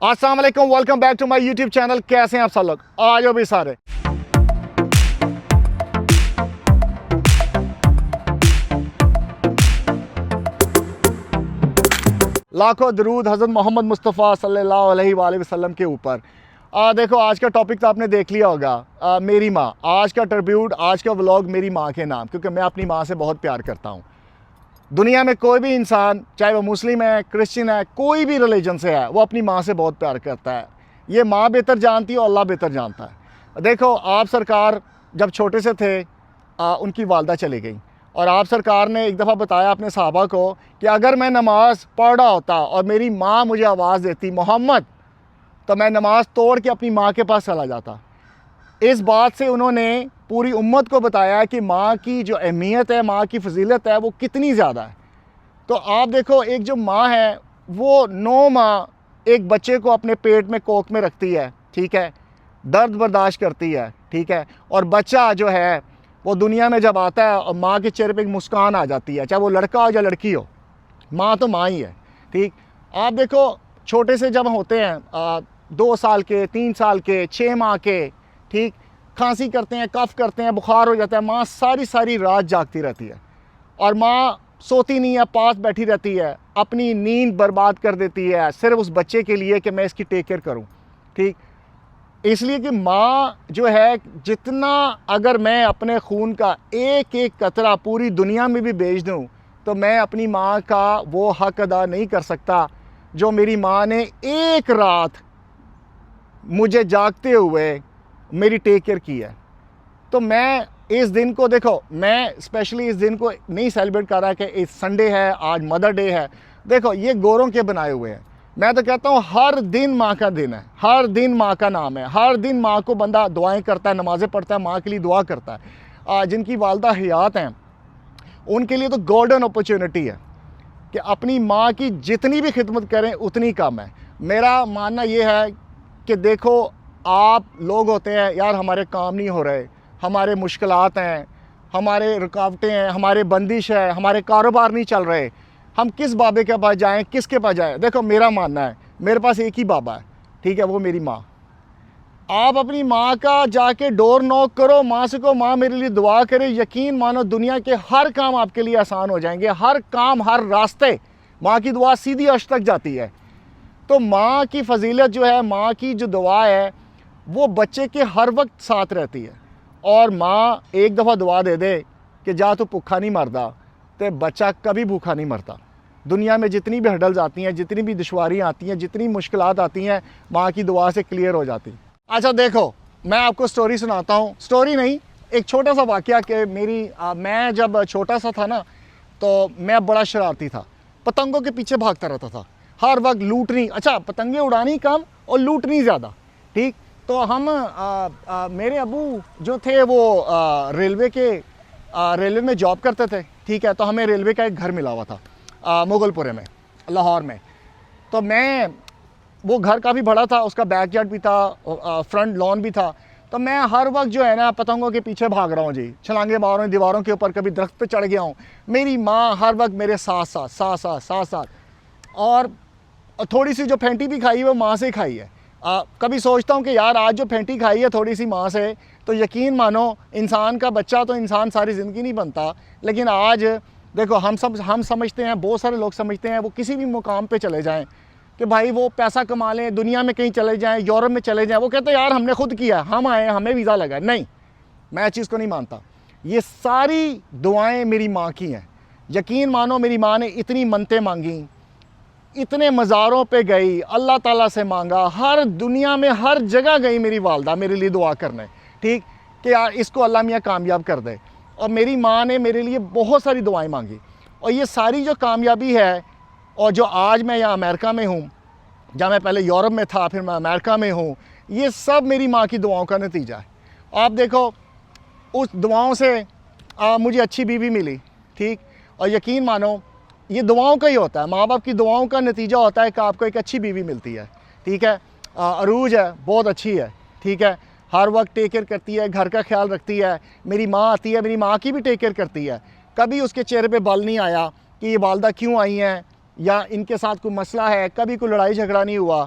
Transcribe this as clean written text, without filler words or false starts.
अस्सलाम वालेकुम, welcome back to my YouTube channel. कैसे हैं आप सब लोग? आ जाओ भी सारे। लाखों दरूद हज़रत मोहम्मद मुस्तफ़ा सल्लल्लाहु अलैहि वसल्लम के ऊपर। देखो, आज का टॉपिक तो आपने देख लिया होगा, मेरी माँ। आज का ट्रिब्यूट, आज का व्लॉग मेरी माँ के नाम, क्योंकि मैं अपनी माँ से बहुत प्यार करता हूँ। दुनिया में कोई भी इंसान, चाहे वो मुस्लिम है, क्रिश्चियन है, कोई भी रिलीजन से है, वो अपनी माँ से बहुत प्यार करता है। ये माँ बेहतर जानती है और अल्लाह बेहतर जानता है। देखो, आप सरकार जब छोटे से थे, उनकी वालदा चली गई और आप सरकार ने एक दफ़ा बताया अपने सहाबा को कि अगर मैं नमाज़ पढ़ रहा होता और मेरी माँ मुझे आवाज़ देती मोहम्मद, तो मैं नमाज़ तोड़ के अपनी माँ के पास चला जाता। इस बात से उन्होंने पूरी उम्मत को बताया कि माँ की जो अहमियत है, माँ की फजीलत है, वो कितनी ज़्यादा है। तो आप देखो, एक जो माँ है वो 9 माह एक बच्चे को अपने पेट में कोख में रखती है, ठीक है, दर्द बर्दाश्त करती है, ठीक है, और बच्चा जो है वो दुनिया में जब आता है और माँ के चेहरे पे एक मुस्कान आ जाती है, चाहे वो लड़का हो या लड़की हो, माँ तो माँ ही है। ठीक, आप देखो, छोटे से जब होते हैं 2 साल के, 3 साल के, 6 माह के, ठीक, खांसी करते हैं, कफ करते हैं, बुखार हो जाता है, माँ सारी सारी रात जागती रहती है और माँ सोती नहीं है, पास बैठी रहती है, अपनी नींद बर्बाद कर देती है सिर्फ उस बच्चे के लिए कि मैं इसकी टेक केयर करूँ। ठीक, इसलिए कि माँ जो है, जितना अगर मैं अपने खून का एक एक कतरा पूरी दुनिया में भी बेच दूँ तो मैं अपनी माँ का वो हक अदा नहीं कर सकता जो मेरी माँ ने एक रात मुझे जागते हुए मेरी टेक केयर की है। तो मैं इस दिन को, देखो, मैं स्पेशली इस दिन को नहीं सेलिब्रेट कर रहा कि इस संडे है, आज मदर डे है। देखो, ये गोरों के बनाए हुए हैं। मैं तो कहता हूँ हर दिन माँ का दिन है, हर दिन माँ का नाम है, हर दिन माँ को बंदा दुआएं करता है, नमाज़ें पढ़ता है, माँ के लिए दुआ करता है। जिनकी वालदा हयात हैं उनके लिए तो गोल्डन अपॉर्चुनिटी है कि अपनी माँ की जितनी भी खिदमत करें उतनी कम है। मेरा मानना ये है कि देखो, आप लोग होते हैं यार, हमारे काम नहीं हो रहे, हमारे मुश्किलात हैं, हमारे रुकावटें हैं, हमारे बंदिश है, हमारे कारोबार नहीं चल रहे, हम किस बाबे के पास जाएं, किसके पास जाएं? देखो, मेरा मानना है, मेरे पास एक ही बाबा है, ठीक है, वो मेरी माँ। आप अपनी माँ का जाके डोर नॉक करो, माँ से कहो माँ मेरे लिए दुआ करे, यकीन मानो दुनिया के हर काम आपके लिए आसान हो जाएंगे। हर काम, हर रास्ते, माँ की दुआ सीधी अर्श तक जाती है। तो माँ की फजीलत जो है, माँ की जो दुआ है, वो बच्चे के हर वक्त साथ रहती है। और माँ एक दफ़ा दुआ दे दे कि जा तू भूखा नहीं मरदा, तो बच्चा कभी भूखा नहीं मरता। दुनिया में जितनी भी हर्डल्स आती हैं, जितनी भी दुश्वारियाँ आती हैं, जितनी मुश्किलात आती हैं, माँ की दुआ से क्लियर हो जाती। अच्छा देखो, मैं आपको स्टोरी सुनाता हूँ, स्टोरी नहीं, एक छोटा सा वाक़या कि मैं जब छोटा सा था ना, तो मैं बड़ा शरारती था, पतंगों के पीछे भागता रहता था, हर वक्त लूटनी, अच्छा पतंगे उड़ानी कम और लूटनी ज़्यादा। ठीक, तो हम मेरे अबू जो थे वो रेलवे में जॉब करते थे, ठीक है, तो हमें रेलवे का एक घर मिला हुआ था मुगलपुरे में, लाहौर में। तो मैं, वो घर काफ़ी बड़ा था, उसका बैकयार्ड भी था, फ्रंट लॉन भी था। तो मैं हर वक्त जो है ना पतंगों के पीछे भाग रहा हूँ जी, छलांगे मार रहा हूँ दीवारों के ऊपर, कभी दरख्त पे चढ़ गया हूँ। मेरी माँ हर वक्त मेरे साथ और थोड़ी सी जो फेंटी भी खाई है वो माँ से खाई है। कभी सोचता हूँ कि यार आज जो फेंटी खाई है थोड़ी सी माँ से, तो यकीन मानो इंसान का बच्चा तो इंसान सारी ज़िंदगी नहीं बनता। लेकिन आज देखो, हम समझते हैं, बहुत सारे लोग समझते हैं, वो किसी भी मुकाम पे चले जाएं कि भाई वो पैसा कमा लें, दुनिया में कहीं चले जाएं, यूरोप में चले जाएं, वो कहते हैं यार हमने खुद किया, हम आए, हमें वीज़ा लगा। नहीं, मैं इस चीज़ को नहीं मानता। ये सारी दुआएं मेरी माँ की हैं। यकीन मानो, मेरी माँ ने इतनी मन्नतें मांगी, इतने मज़ारों पे गई, अल्लाह ताला से मांगा, हर दुनिया में हर जगह गई मेरी वालदा मेरे लिए दुआ करने, ठीक, कि यार इसको अल्लाह मियाँ कामयाब कर दे। और मेरी माँ ने मेरे लिए बहुत सारी दुआएं मांगी, और ये सारी जो कामयाबी है, और जो आज मैं यहाँ अमेरिका में हूँ, जहाँ मैं पहले यूरोप में था, फिर मैं अमेरिका में हूँ, ये सब मेरी माँ की दुआओं का नतीजा है। आप देखो, उस दुआओं से मुझे अच्छी बीवी मिली, ठीक, और यकीन मानो ये दुआओं का ही होता है, माँ बाप की दुआओं का नतीजा होता है कि आपको एक अच्छी बीवी मिलती है, ठीक है। अरूज है, बहुत अच्छी है, ठीक है, हर वक्त टेक केयर करती है, घर का ख्याल रखती है। मेरी माँ आती है, मेरी माँ की भी टेक केयर करती है। कभी उसके चेहरे पे बल नहीं आया कि ये वालदा क्यों आई हैं या इनके साथ कोई मसला है, कभी कोई लड़ाई झगड़ा नहीं हुआ।